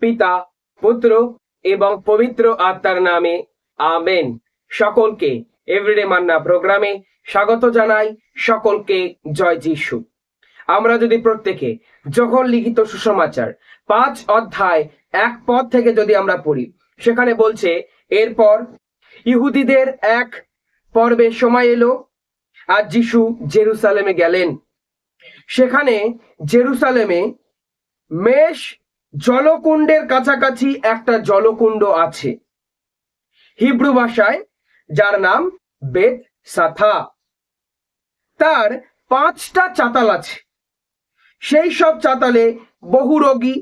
পিতা, পুত্র এবং পবিত্র আত্মার নামে আমেন। সকলকে এভরিডে মান্না প্রোগ্রামে স্বাগত জানাই। সকলকে জয় যিশু। আমরা যদি প্রত্যেকে যখন লিখিত সুসমাচার 5 অধ্যায় 1 পদ থেকে যদি আমরা পড়ি, সেখানে বলছে, এরপর ইহুদিদের এক পর্বের সময় এলো আর যিশু জেরুসালেমে গেলেন। সেখানে জেরুসালেমে মেষ জলকুণ্ডের কাছাকাছি একটা জলকুণ্ড আছে, হিব্রু ভাষায় যার নাম বেথসাথা। তার 5টা চাতাল আছে। সেই সব চাতালে বহু রোগী,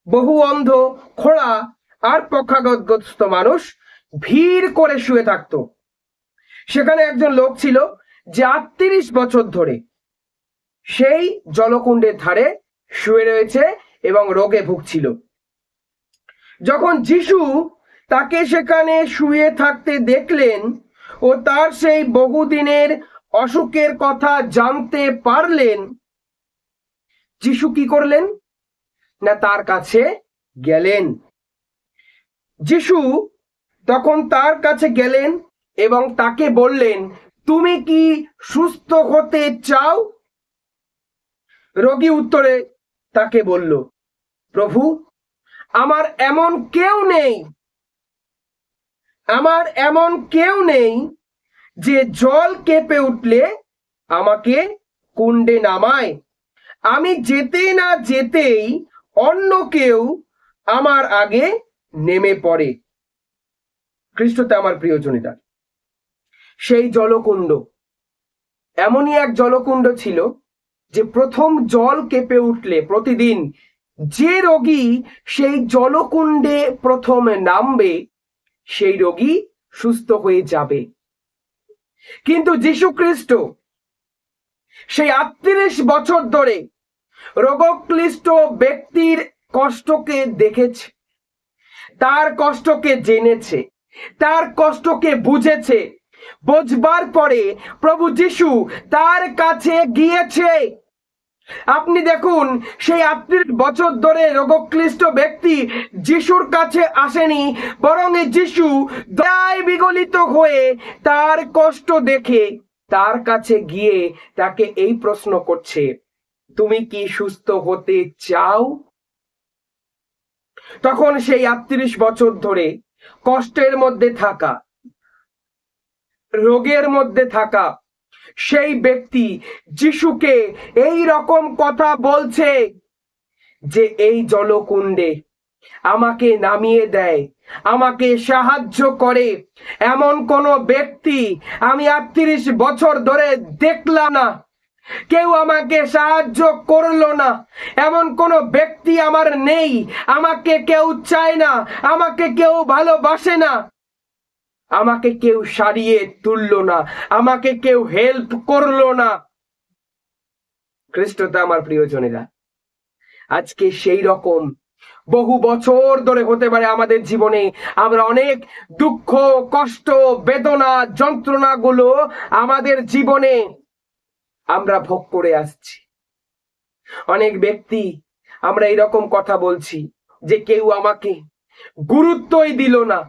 বহু অন্ধ, খোড়া আর পক্ষাঘাতগ্রস্ত মানুষ ভিড় করে শুয়ে থাকত। সেখানে একজন লোক ছিল যে 38 বছর ধরে সেই জলকুণ্ডের ধারে শুয়ে রয়েছে এবং রোগে ভুগছিল। যখন যিশু তাকে সেখানে শুয়ে থাকতে দেখলেন ও তার সেই বহুদিনের অসুখের কথা জানতে পারলেন, যিশু কি করলেন না, তার কাছে গেলেন। যিশু তখন তার কাছে গেলেন এবং তাকে বললেন, তুমি কি সুস্থ হতে চাও? রোগী উত্তরে তাকে বলল, প্রভু, আমার এমন কেউ নেই যে জল কেঁপে উঠলে আমাকে কুণ্ডে নামায়। আমি যেতে না যেতেই অন্য কেউ আমার আগে নেমে পড়ে। খ্রিস্টতে আমার প্রিয়জনেরা, সেই জলকুণ্ড এমনই এক জলকুণ্ড ছিল যে প্রথম জল কেঁপে উঠলে প্রতিদিন যে রোগী সেই জলকুণ্ডে প্রথমে নামবে সেই রোগী সুস্থ হয়ে যাবে। কিন্তু যীশু খ্রিস্ট সেই 38 বছর ধরে রোগক্লিষ্ট ব্যক্তির কষ্টকে দেখেছে, তার কষ্টকে জেনেছে, তার কষ্টকে বুঝেছে। বুঝবার পরে প্রভু যিশু তার কাছে গিয়েছে। আপনি দেখুন, সেই 38 বছর ধরে রোগক্লিষ্ট ব্যক্তি যিশুর কাছে আসেনি, বরং যিশু দয়ায় বিগলিত হয়ে তার কষ্ট দেখে তার কাছে গিয়ে তাকে এই প্রশ্ন করছে, তুমি কি সুস্থ হতে চাও? তখন সেই 38 বছর ধরে কষ্টের মধ্যে থাকা, রোগের মধ্যে থাকা সেই ব্যক্তি যিশুকে এই রকম কথা বলছে যে এই জলকুণ্ডে আমাকে নামিয়ে দেয়, আমাকে সাহায্য করে এমন কোন ব্যক্তি আমি 38 বছর ধরে দেখলাম না। কেউ আমাকে সাহায্য করলো না, এমন কোন ব্যক্তি আমার নেই। আমাকে কেউ চায় না, আমাকে কেউ ভালোবাসে না, আমাকে কেউ সারিয়ে তুললো না, আমাকে কেউ হেল্প করলো না। খ্রিস্টতে আমার প্রিয়জনেরা, আজকে সেই রকম বহু বছর ধরে হতে পারে আমাদের জীবনে আমরা অনেক দুঃখ, কষ্ট, বেদনা, যন্ত্রণাগুলো আমাদের জীবনে আমরা ভোগ করে আসছি। অনেক ব্যক্তি আমরা এইরকম কথা বলছি যে কেউ আমাকে গুরুত্বই দিল না,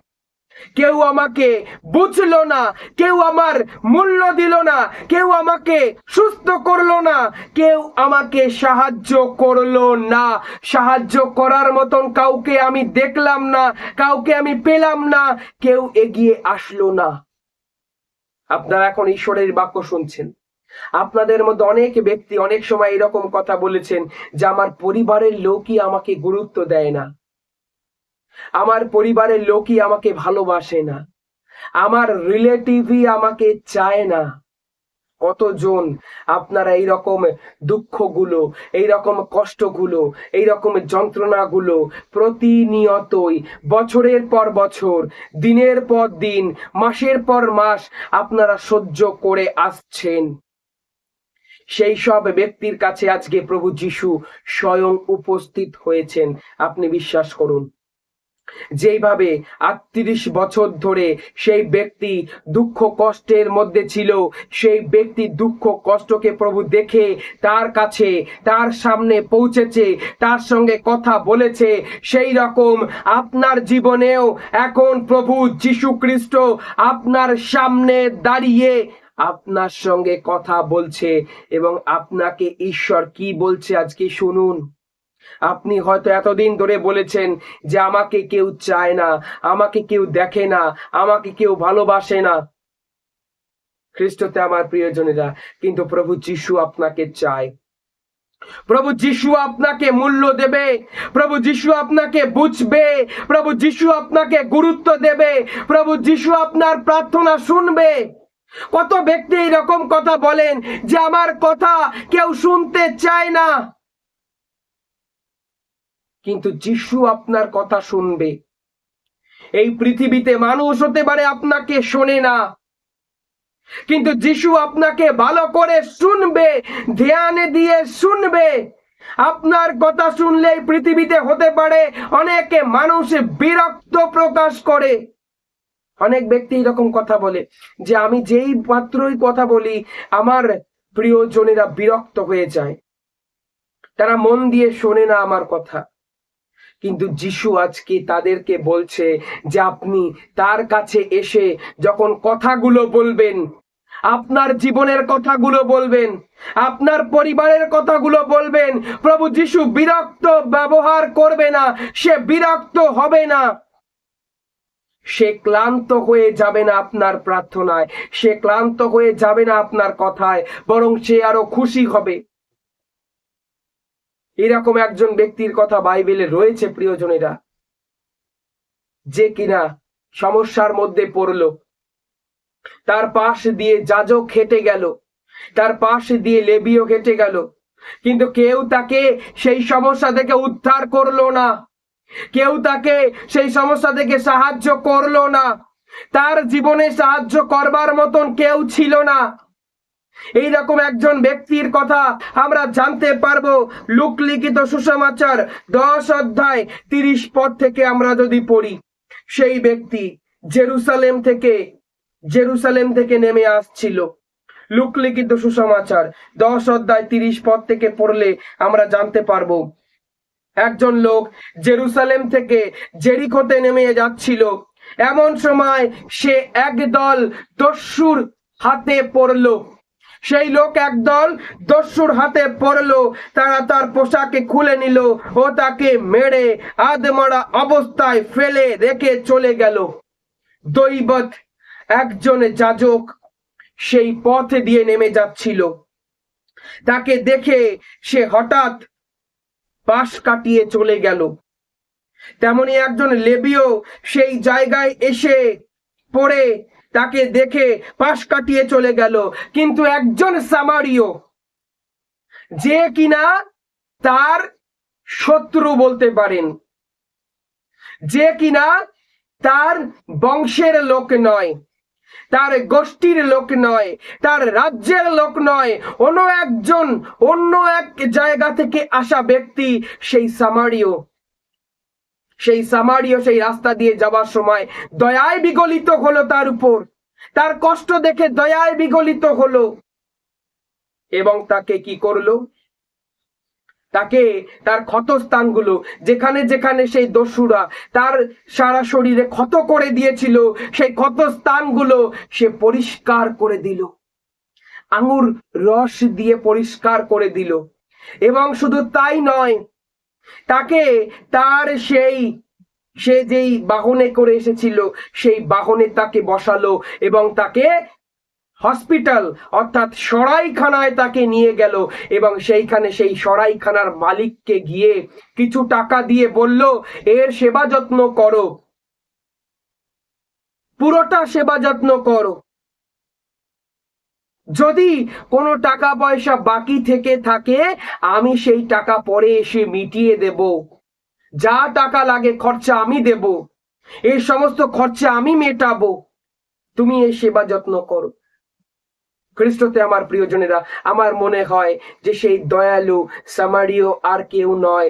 কেউ আমাকে বুঝলো না, কেউ আমার মূল্য দিল না, কেউ আমাকে সুস্থ করলো না, কেউ আমাকে সাহায্য করলো না। সাহায্য করার মতন কাউকে আমি দেখলাম না, কাউকে আমি পেলাম না, কেউ এগিয়ে আসলো না। আপনারা এখন ঈশ্বরের বাক্য শুনছেন। আপনাদের মধ্যে অনেক ব্যক্তি অনেক সময় এরকম কথা বলেছেন যে আমার পরিবারের লোকই আমাকে গুরুত্ব দেয় না, আমার পরিবারের লোকই আমাকে ভালোবাসে না, আমার রিলেটিভই আমাকে চায় না। কতজন আপনারা এইরকম দুঃখগুলো, এইরকম কষ্টগুলো, এইরকম যন্ত্রণাগুলো প্রতিনিয়তই বছরের পর বছর, দিনের পর দিন, মাসের পর মাস আপনারা সহ্য করে আসছেন। সেই সব ব্যক্তির কাছে আজকে প্রভু যিশু স্বয়ং উপস্থিত হয়েছেন। আপনি বিশ্বাস করুন। যেইভাবে 38 বছর ধরে সেই ব্যক্তি দুঃখ কষ্টের মধ্যে ছিল, সেই ব্যক্তি দুঃখ কষ্টকে প্রভু দেখে তার কাছে, তার সামনে পৌঁছেছে, তার সঙ্গে কথা বলেছে, সেই রকম আপনার জীবনেও এখন প্রভু যীশু খ্রিস্ট আপনার সামনে দাঁড়িয়ে আপনার সঙ্গে কথা বলছে। এবং আপনাকে ঈশ্বর কি বলছে আজকে শুনুন। আপনি হয়তো এতদিন ধরে বলেছেন যে আমাকে কেউ চায় না, আমাকে কেউ দেখে না, আমাকে কেউ ভালোবাসে না। খ্রিস্টতে আমার প্রিয়জনেরা, কিন্তু প্রভু যীশু আপনাকে চায়। প্রভু যীশু আপনাকে মূল্য দেবে, প্রভু যীশু আপনাকে বুঝবে, প্রভু যীশু আপনাকে গুরুত্ব দেবে, প্রভু যীশু আপনার প্রার্থনা শুনবে। কত ব্যক্তি এরকম কথা বলেন যে আমার কথা কেউ শুনতে চায় না, কিন্তু যীশু আপনার কথা শুনবে। এই পৃথিবীতে মানুষ হতে পারে আপনাকে শোনে না, কিন্তু যীশু আপনাকে ভালো করে শুনবে, ধ্যান দিয়ে শুনবে। আপনার কথা শুনলে এই পৃথিবীতে হতে পারে অনেকে মানুষ বিরক্ত প্রকাশ করে। অনেক ব্যক্তি এরকম কথা বলে যে আমি যেই মাত্রই কথা বলি আমার প্রিয়জনেরা বিরক্ত হয়ে যায়, তারা মন দিয়ে শোনে না আমার কথা। কিন্তু যীশু আজকে তাদেরকে বলছে যে আপনি তার কাছে এসে যখন কথাগুলো বলবেন, আপনার জীবনের কথাগুলো বলবেন, আপনার পরিবারের কথাগুলো বলবেন, প্রভু যীশু বিরক্ত ব্যবহার করবে না, সে বিরক্ত হবে না, সে ক্লান্ত হয়ে যাবে না আপনার প্রার্থনায়, সে ক্লান্ত হয়ে যাবে না আপনার কথায়, বরং সে আরো খুশি হবে। এরকম একজন ব্যক্তির কথা বাইবেলে রয়েছে প্রিয়জনেরা, যে কিনা সমস্যার মধ্যে পড়লো। তার পাশ দিয়ে যাজক হেঁটে গেল, তার পাশ দিয়ে লেবীয় হেঁটে গেল, কিন্তু কেউ তাকে সেই সমস্যা থেকে উদ্ধার করলো না, কেউ তাকে সেই সমস্যা থেকে সাহায্য করলো না, তার জীবনে সাহায্য করবার মতন কেউ ছিল না। এইরকম একজন ব্যক্তির কথা আমরা জানতে পারবো লূক লিখিত সুসমাচার 10 অধ্যায় 30 পদ থেকে আমরা যদি পড়ি। সেই ব্যক্তি জেরুসালেম থেকে নেমে আসছিল। লূক লিখিত সুসমাচার 10 অধ্যায় 30 পদ থেকে পড়লে আমরা জানতে পারবো একজন লোক জেরুসালেম থেকে জেরিকোতে নেমে যাচ্ছিল। এমন সময় সে একদল দস্যুর হাতে পড়ল। সেই লোক একদল দস্যুর হাতে পড়লো, তারা তার পোশাকে খুলে নিল ও তাকে মেরে আধমরা অবস্থায় ফেলে রেখে চলে গেল। দৈবত একজন যাজক সেই পথ দিয়ে নেমে যাচ্ছিল, তাকে দেখে সে হঠাৎ পাশ কাটিয়ে চলে গেল। তেমনি একজন লেবীয় সেই জায়গায় এসে পড়ে তাকে দেখে পাশ কাটিয়ে চলে গেল। কিন্তু একজন সামারীয়, যে কিনা তার শত্রু বলতে পারেন, যে কিনা তার বংশের লোক নয়, তার গোষ্ঠীর লোক নয়, তার রাজ্যের লোক নয়, অন্য এক জায়গা থেকে আসা ব্যক্তি, সেই সামারীয় সেই রাস্তা দিয়ে যাওয়ার সময় দয়ায় বিগলিত হলো তার উপর, তার কষ্ট দেখে দয়ায় বিগলিত হলো এবং তাকে কি করলো, তাকে তার ক্ষতস্থানগুলো, যেখানে যেখানে সেই দস্যুরা তার সারা শরীরে ক্ষত করে দিয়েছিল, সেই ক্ষতস্থানগুলো সে পরিষ্কার করে দিল, আঙুর রস দিয়ে পরিষ্কার করে দিল। এবং শুধু তাই নয়, তাকে তার সে যেই বাহনে করে এসেছিল সেই বাহনে তাকে বসালো এবং তাকে হসপিটাল অর্থাৎ সরাইখানায় তাকে নিয়ে গেল। এবং সেইখানে সেই সরাইখানার মালিককে গিয়ে কিছু টাকা দিয়ে বলল, এর সেবা যত্ন করো, পুরোটা সেবা যত্ন করো, যদি কোনো টাকা পয়সা বাকি থেকে থাকে আমি সেই টাকা পরে এসে মিটিয়ে দেব, যা টাকা লাগে খরচা আমি দেব, এই সমস্ত খরচা আমি মেটাবো, তুমি এই সেবা যত্ন করো। খ্রিস্টতে আমার প্রিয়জনেরা, আমার মনে হয় যে সেই দয়ালু সামারীয় আর কেউ নয়,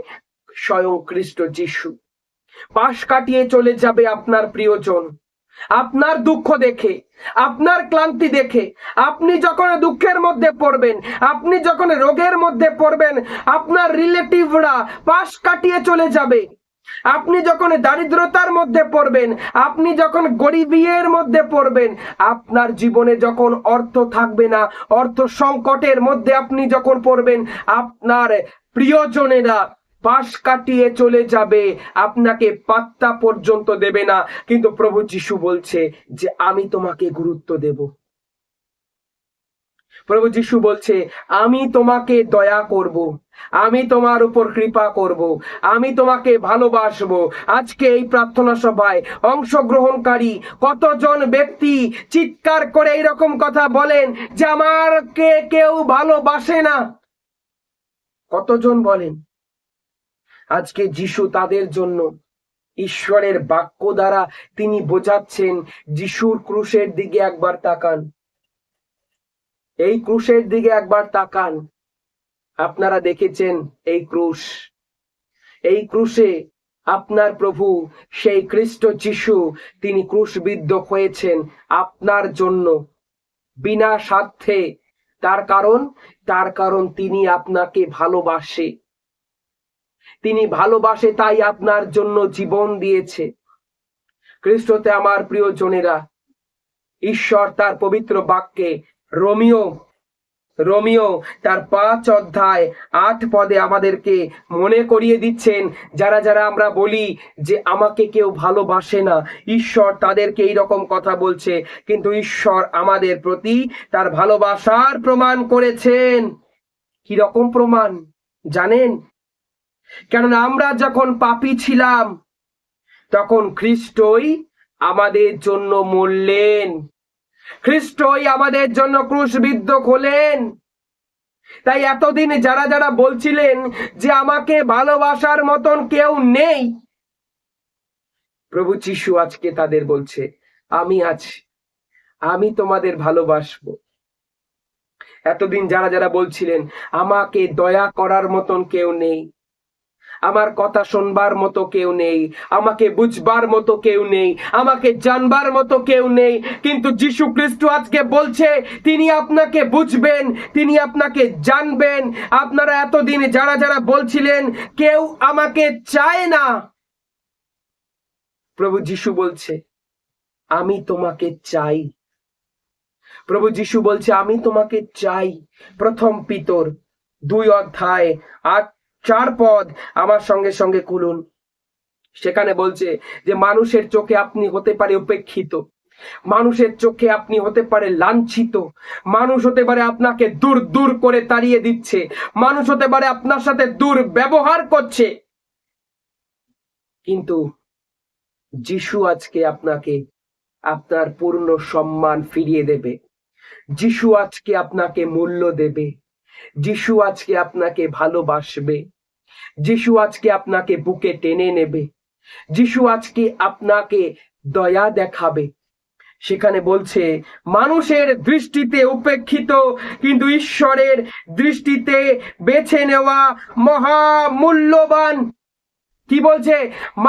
স্বয়ং খ্রিস্ট যিশু। পাশ কাটিয়ে চলে যাবে আপনার প্রিয়জন। আপনার দুঃখ দেখে, আপনার ক্লান্তি দেখে, আপনি যখন দুঃখের মধ্যে পড়বেন, আপনি যখন রোগের মধ্যে পড়বেন, আপনার রিলেটিভরা পাশ কাটিয়ে চলে যাবে। আপনি যখন দারিদ্রতার মধ্যে পড়বেন, আপনি যখন গরিবের মধ্যে পড়বেন, আপনার জীবনে যখন অর্থ থাকবে না, অর্থ সংকটের মধ্যে আপনি যখন পড়বেন, আপনার প্রিয়জনেরা পাশ কাটিয়ে চলে যাবে, আপনাকে পাত্তা পর্যন্ত দেবে না। কিন্তু প্রভু যিশু বলছে যে আমি তোমাকে গুরুত্ব দেব। প্রভু যিশু বলছে আমি তোমাকে দয়া করব, আমি তোমার উপর কৃপা করব, আমি তোমাকে ভালোবাসবো। আজকে এই প্রার্থনা সভায় অংশগ্রহণকারী কতজন ব্যক্তি চিৎকার করে এইরকম কথা বলেন যে আমাকে কেউ ভালোবাসে না? কতজন বলেন? আজকে যিশু তাদের জন্য ঈশ্বরের বাক্য দ্বারা তিনি বোঝাচ্ছেন। যিশুর ক্রুশের দিকে একবার তাকান, এই ক্রুশের দিকে একবার তাকান। আপনারা দেখেছেন এই ক্রুশ, এই ক্রুশে আপনার প্রভু সেই খ্রিস্ট যিশু তিনি ক্রুশবিদ্ধ হয়েছেন আপনার জন্য বিনা স্বার্থে। তার কারণ তিনি আপনাকে ভালোবাসে, তিনি ভালোবাসে, তাই আপনার জন্য জীবন দিয়েছে। খ্রিস্টতে আমার প্রিয়জনেরা, ঈশ্বর তার পবিত্র বাক্যে রোমিও তার 5 অধ্যায় 8 পদে আমাদেরকে মনে করিয়ে দিচ্ছেন, যারা যারা আমরা বলি যে আমাকে কেউ ভালোবাসে না, ঈশ্বর তাদেরকে এইরকম কথা বলছে। কিন্তু ঈশ্বর আমাদের প্রতি তার ভালোবাসার প্রমাণ করেছেন। কি রকম প্রমাণ জানেন? কেননা আমরা যখন পাপী ছিলাম তখন খ্রিস্টই আমাদের জন্য মরলেন, খ্রিস্টই আমাদের জন্য ক্রুশবিদ্ধ হলেন। তাই এতদিন যারা যারা বলছিলেন যে আমাকে ভালোবাসার মতন কেউ নেই, প্রভু যিশু আজকে তাদের বলছে আমি আছি, আমি তোমাদের ভালোবাসবো। এতদিন যারা যারা বলছিলেন আমাকে দয়া করার মতন কেউ নেই, আমার কথা শুনবার মতো কেউ নেই, আমাকে বুঝবার মতো কেউ নেই, আমাকে জানবার মতো কেউ নেই, কিন্তু যিশু খ্রিস্ট আজকে বলছে তিনি আপনাকে বুঝবেন, তিনি আপনাকে জানবেন। আপনারা এতদিন যারা যারা বলছিলেন কেউ আমাকে চায় না, প্রভু যিশু বলছে আমি তোমাকে চাই। প্রভু যিশু বলছে আমি তোমাকে চাই। প্রথম পিতর 2 অধ্যায় 4 পদ আমার সঙ্গে সঙ্গে খুলুন। সেখানে বলছে যে মানুষের চোখে আপনি হতে পারে উপেক্ষিত, মানুষের চোখে আপনি হতে পারে লাঞ্ছিত, মানুষ হতে পারে আপনাকে দূর দূর করে তাড়িয়ে দিচ্ছে, মানুষ হতে পারে আপনার সাথে দুর্ব্যবহার করছে, কিন্তু যিশু আজকে আপনাকে আপনার পূর্ণ সম্মান ফিরিয়ে দেবে। যিশু আজকে আপনাকে মূল্য দেবে, যিশু আজকে আপনাকে ভালোবাসবে, যিশু আজকে আপনাকে বুকে টেনে নেবে, যিশু আজকে আপনাকে দয়া দেখাবে। সেখানে বলছে মানুষের দৃষ্টিতে উপেক্ষিত কিন্তু ঈশ্বরের দৃষ্টিতে বেছে নেওয়া মহামূল্যবান। কি বলছে?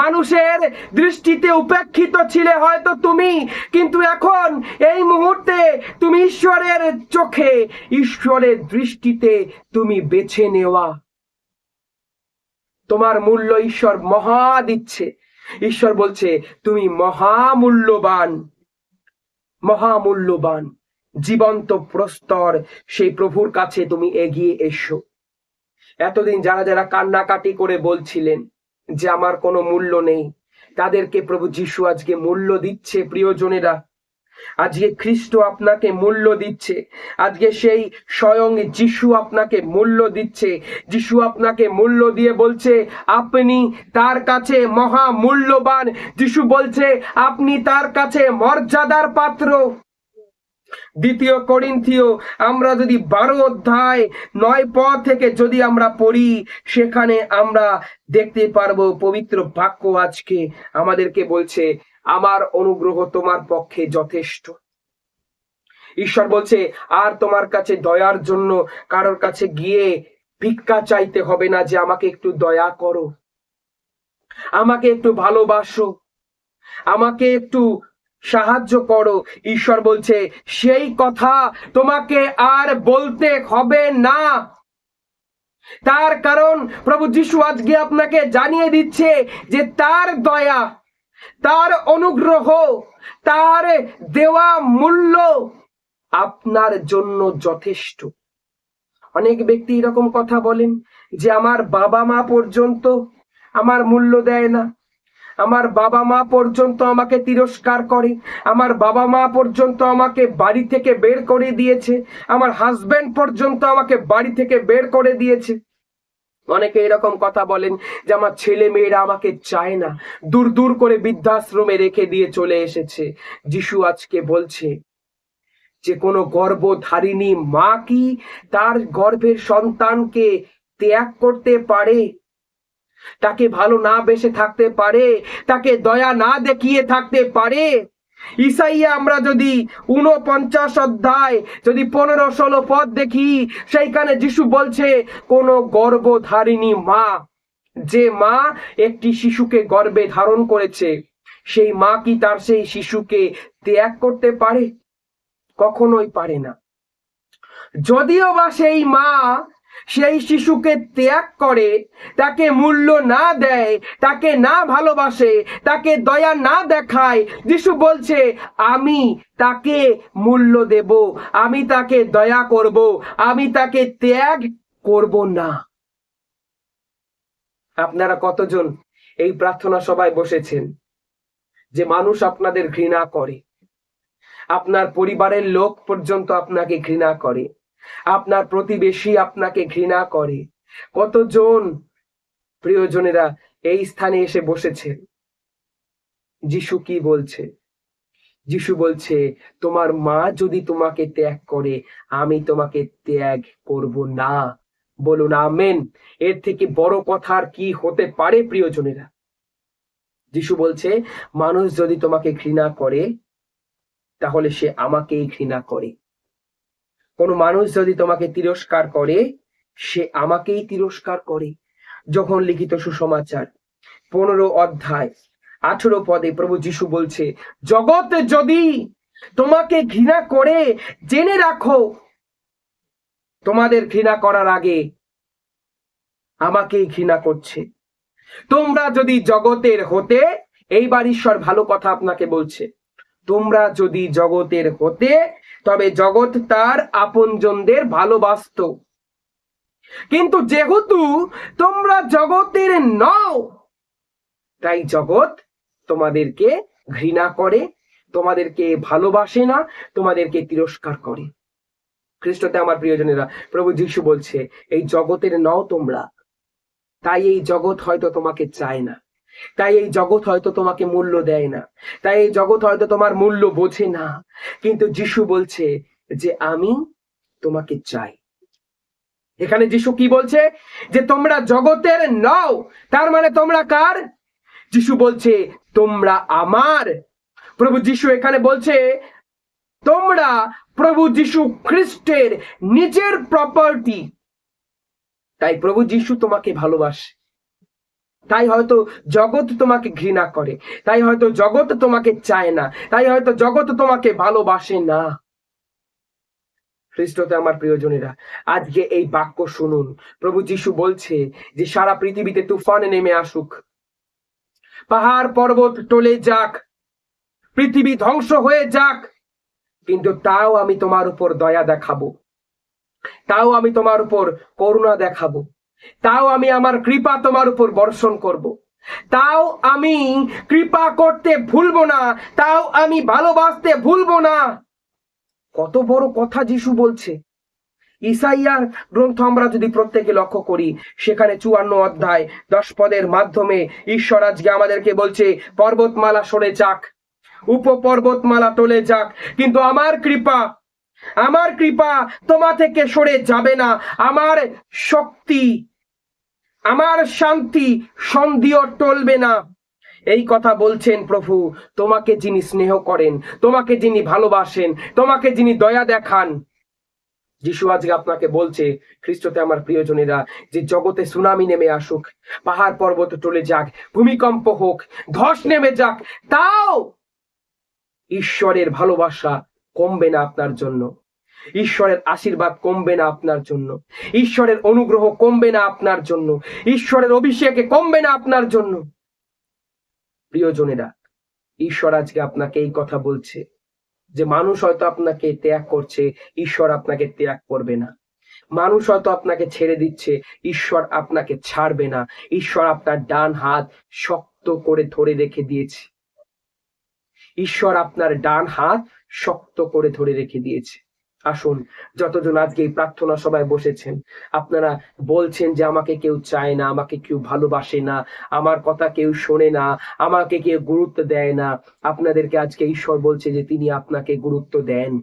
মানুষের দৃষ্টিতে উপেক্ষিত ছিলে হয়তো তুমি, কিন্তু এখন এই মুহূর্তে তুমি ঈশ্বরের চোখে, ঈশ্বরের দৃষ্টিতে তুমি বেছে নেওয়া। তোমার মূল্য ঈশ্বর মহা দিচ্ছে। ঈশ্বর বলছে তুমি মহামূল্যবান, মহামূল্যবান। জীবন্ত প্রস্তর সেই প্রভুর কাছে তুমি এগিয়ে এসো। এতদিন যারা যারা কান্নাকাটি করে বলছিলেন যে আমার কোনো মূল্য নেই, তাদেরকে প্রভু যিশু আজকে মূল্য দিচ্ছে। প্রিয়জনেরা, আজকে খ্রিস্ট আপনাকে মূল্য দিচ্ছে, আজকে সেই স্বয়ং যিশু আপনাকে মূল্য দিচ্ছে। যিশু আপনাকে মূল্য দিয়ে বলছে আপনি তার কাছে মহামূল্যবান। যিশু বলছে আপনি তার কাছে মর্যাদার পাত্র। 2 করিন্থীয় আমরা যদি 12 অধ্যায় 9 পদ থেকে যদি আমরা পড়ি, সেখানে আমরা দেখতে পারবো পবিত্র বাক্য আজকে আমাদেরকে বলছে আমার অনুগ্রহ তোমার পক্ষে যথেষ্ট। ঈশ্বর বলছে আর তোমার কাছে দয়ার জন্য কারোর কাছে গিয়ে ভিক্ষা চাইতে হবে না যে আমাকে একটু দয়া করো। আমাকে একটু ভালোবাসো, আমাকে একটু সাহায্য করো। ঈশ্বর বলছে সেই কথা তোমাকে আর বলতে হবে না। তার কারণ প্রভু যিশু আজকে আপনাকে জানিয়ে দিচ্ছে যে তার দয়া, তার অনুগ্রহ, তার দেওয়া মূল্য আপনার জন্য যথেষ্ট। অনেক ব্যক্তি এরকম কথা বলেন যে আমার বাবা মা পর্যন্ত আমার মূল্য দেয় না, আমার বাবা মা পর্যন্ত আমাকে তিরস্কার করে, আমার বাবা মা পর্যন্ত আমাকে বাড়ি থেকে বের করে দিয়েছে, আমার হাজবেন্ড পর্যন্ত আমাকে বাড়ি থেকে বের করে দিয়েছে। অনেকে এরকম কথা বলেন যে আমার ছেলে মেয়েরা আমাকে চায় না, দূর দূর করে বৃদ্ধাশ্রমে রেখে দিয়ে চলে এসেছে। যিশু আজকে বলছে যে কোনো গর্ভধারিণী মা কি তার গর্ভের সন্তানকে ত্যাগ করতে পারে? তাকে ভালো না বেসে থাকতে পারে? তাকে দয়া না দেখিয়ে থাকতে পারে? ইসাইয়া আমরা যদি 49 অধ্যায় যদি 15-16 পদ দেখি, সেইখানে যিশু বলছে কোন গর্ভধারিণী মা, যে মা একটি শিশুকে গর্ভে ধারণ করেছে, সেই মা কি তার সেই শিশুকে ত্যাগ করতে পারে? কখনোই পারে না। যদিও বা সেই মা সেই শিশুকে ত্যাগ করে, তাকে মূল্য না দেয়, তাকে না ভালোবাসে, তাকে দয়া না দেখায়, যিশু বলছে আমি তাকে মূল্য দেব, আমি তাকে দয়া করব, আমি তাকে ত্যাগ করব না। আপনারা কতজন এই প্রার্থনা সভায় বসেছেন যে মানুষ আপনাদের ঘৃণা করে, আপনার পরিবারের লোক পর্যন্ত আপনাকে ঘৃণা করে, আপনার প্রতিবেশী আপনাকে ঘৃণা করে? কতজন প্রিয়জনেরা এই স্থানে এসে বসেছে? যিশু কি বলছে? যিশু বলছে তোমার মা যদি তোমাকে ত্যাগ করে, আমি তোমাকে ত্যাগ করব না। বলুন আমেন। এর থেকে বড় কথা আর কি হতে পারে প্রিয়জনেরা? যিশু বলছে মানুষ যদি তোমাকে ঘৃণা করে, তাহলে সে আমাকেই ঘৃণা করে। কোন মানুষ যদি তোমাকে তিরস্কার করে, সে আমাকেই তিরস্কার করে। যখন লিখিত সুসমাচার 15 অধ্যায় 18 পদে প্রভু যিশু বলছে জগৎ যদি তোমাকে ঘৃণা করে, জেনে রাখো তোমাদের ঘৃণা করার আগে আমাকেই ঘৃণা করছে। তোমরা যদি জগতের হতে, এইবার ঈশ্বর ভালো কথা আপনাকে বলছে, তোমরা যদি জগতের হতে তবে জগৎ তার আপনজনদের ভালোবাসতো। কিন্তু যেহেতু তোমরা জগতের নও, তাই জগৎ তোমাদেরকে ঘৃণা করে, তোমাদেরকে ভালোবাসে না, তোমাদেরকে তিরস্কার করে। খ্রিস্টতে আমার প্রিয়জনেরা, প্রভু যিশু বলছে এই জগতের নও তোমরা, তাই এই জগৎ হয়তো তোমাকে চায় না, তাই এই জগৎ হয়তো তোমাকে মূল্য দেয় না, তাই এই জগৎ হয়তো তোমার মূল্য বোঝে না। কিন্তু যিশু বলছে যে আমি তোমাকে চাই। এখানে যিশু কি বলছে? যে তোমরা জগতের নও, তার মানে তোমরা কার? যিশু বলছে তোমরা আমার। প্রভু যিশু এখানে বলছে তোমরা প্রভু যিশু খ্রিস্টের নিজের প্রপার্টি। তাই প্রভু যিশু তোমাকে ভালোবাসে, তাই হয়তো জগৎ তোমাকে ঘৃণা করে, তাই হয়তো জগৎ তোমাকে চায় না, তাই হয়তো জগৎ তোমাকে ভালোবাসে না। খ্রিস্টতে আমার প্রিয়জনেরা, আজকে এই বাক্য শুনুন। প্রভু যিশু বলছে যে সারা পৃথিবীতে তুফান নেমে আসুক, পাহাড় পর্বত টলে যাক, পৃথিবী ধ্বংস হয়ে যাক, কিন্তু তাও আমি তোমার উপর দয়া দেখাবো, তাও আমি তোমার উপর করুণা দেখাবো, তাও আমি আমার কৃপা তোমার উপর বর্ষণ করব, তাও আমি কৃপা করতে ভুলবো না, তাও আমি ভালোবাসতে ভুলবো না। কত বড় কথা যিশু বলছে। ইসাইয়ার গ্রন্থ আমরা যদি প্রত্যেকে লক্ষ্য করি, সেখানে 54 অধ্যায় 10 পদের মাধ্যমে ঈশ্বর আজকে আমাদেরকে বলছে পর্বতমালা সরে যাক, উপপর্বতমালা টলে যাক, কিন্তু আমার কৃপা তোমা থেকে সরে যাবে না। আমার শক্তি, আমার শান্তি সন্ধিও টলবে না। এই কথা বলছেন প্রভু। তোমাকে যিনি স্নেহ করেন, তোমাকে যিনি ভালোবাসেন, তোমাকে যিনি দয়া দেখান, যিশু আজকে আপনাকে বলছে, খ্রিস্টতে আমার প্রিয়জনেরা, যে জগতে সুনামি নেমে আসুক, পাহাড় পর্বত টলে যাক, ভূমিকম্প হোক, ধস নেমে যাক, তাও ঈশ্বরের ভালোবাসা কমবে না আপনার জন্য, ঈশ্বরের আশীর্বাদ কমবে না আপনার জন্য, ঈশ্বরের অনুগ্রহ কমবে না আপনার জন্য, ঈশ্বরের অভিষেকে কমবে না আপনার জন্য। প্রিয়জনেরা, ঈশ্বর আজকে আপনাকে এই কথা বলছে যে মানুষ হয়তো আপনাকে ত্যাগ করছে, ঈশ্বর আপনাকে ত্যাগ করবে না। মানুষ হয়তো আপনাকে ছেড়ে দিচ্ছে, ঈশ্বর আপনাকে ছাড়বে না। ঈশ্বর আপনার ডান হাত শক্ত করে ধরে রেখে দিয়েছে। ঈশ্বর আপনার ডান হাত শক্ত করে ধরে রেখে দিয়েছে। আসুন, যতজন আজকে এই প্রার্থনা সভায় বসেছেন, আপনারা বলছেন যে আমাকে কেউ চায় না, আমাকে কেউ ভালোবাসে না, আমার কথা কেউ শোনে না, আমাকে কেউ গুরুত্ব দেয় না। আপনাদেরকে আজকে ঈশ্বর বলছে যে তিনি আপনাকে গুরুত্ব দেন।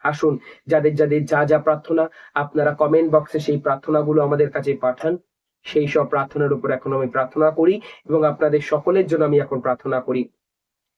আসুন, যাদের যাদের যা যা প্রার্থনা, আপনারা কমেন্ট বক্সে সেই প্রার্থনাগুলো আমাদের কাছে পাঠান। সেই সব প্রার্থনার উপর এখন আমি প্রার্থনা করি এবং আপনাদের সকলের জন্য আমি এখন প্রার্থনা করি।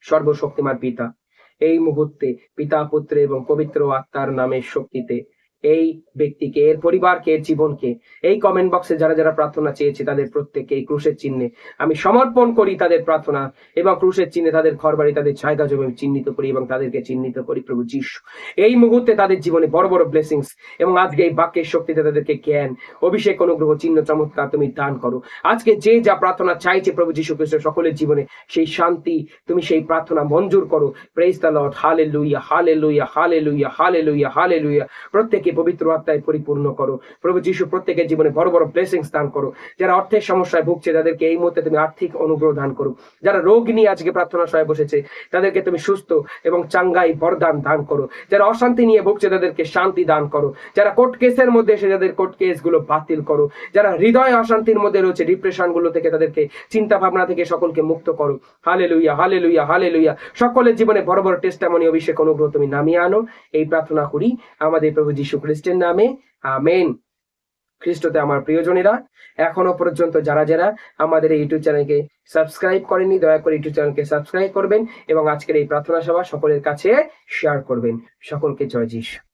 সর্বশক্তিমান পিতা, এই মুহূর্তে পিতা, পুত্র এবং পবিত্র আত্মার নামের শক্তিতে এই ব্যক্তিকে, এর পরিবারকে, এর জীবনকে, এই কমেন্ট বক্সে যারা যারা প্রার্থনা চেয়েছে তাদের প্রত্যেককে এই ক্রুশের চিহ্নে আমি সমর্পণ করি তাদের প্রার্থনা, এবং ক্রুশের চিহ্নে তাদের ঘরবাড়ি, তাদের জায়গা জমি চিহ্নিত করি এবং তাদেরকে চিহ্নিত করি প্রভু যীশু। এই মুহূর্তে তাদের জীবনে বড় বড় ব্লেসিংস এবং আজকে এই বাক্যের শক্তিতে তাদেরকে জ্ঞান, অভিষেক, অনুগ্রহ, চিহ্ন, চমৎকার তুমি দান করো। আজকে যে যা প্রার্থনা চাইছে প্রভু যীশু খ্রিস্ট সকলের জীবনে সেই শান্তি তুমি সেই প্রার্থনা মঞ্জুর করো। Praise the lord, hallelujah, hallelujah, hallelujah, hallelujah, hallelujah. প্রত্যেকে পবিত্র আত্মায় পরিপূর্ণ করো প্রভু যীশু। প্রত্যেকের জীবনে বড় বড় ব্লেসিংস দান করো। যারা অর্থের সমস্যায় ভুগছে তাদেরকে এই মুহূর্তে তুমি আর্থিক অনুগ্রহ দান করো। যারা রোগ নিয়ে আজকে প্রার্থনা সভায় বসেছে তাদেরকে তুমি সুস্থ এবং চাঙ্গাই বরদান দান করো। যারা অশান্তি নিয়ে ভুগছে তাদেরকে শান্তি দান করো। যারা কোর্ট কেসের মধ্যে এসে তাদের কোর্ট কেস গুলো বাতিল করো। যারা হৃদয় অশান্তির মধ্যে রয়েছে, ডিপ্রেশন গুলো থেকে, তাদেরকে চিন্তা ভাবনা থেকে সকলকে মুক্ত করো। Hallelujah, hallelujah, hallelujah. সকলের জীবনে বড় বড় টেস্টামনি, অভিষেক, অনুগ্রহ তুমি নামিয়ে আনো। এই প্রার্থনা করি আমাদের প্রভু যীশু খ্রিস্টের নামে, আমেন। খ্রিস্টতে আমার প্রিয়জনেরা, এখনো পর্যন্ত যারা যারা আমাদের এই ইউটিউব চ্যানেলকে সাবস্ক্রাইব করেননি, দয়া করে ইউটিউব চ্যানেলকে সাবস্ক্রাইব করবেন এবং আজকের এই প্রার্থনা সভা সকলের কাছে শেয়ার করবেন। সকলকে জয় যীশু।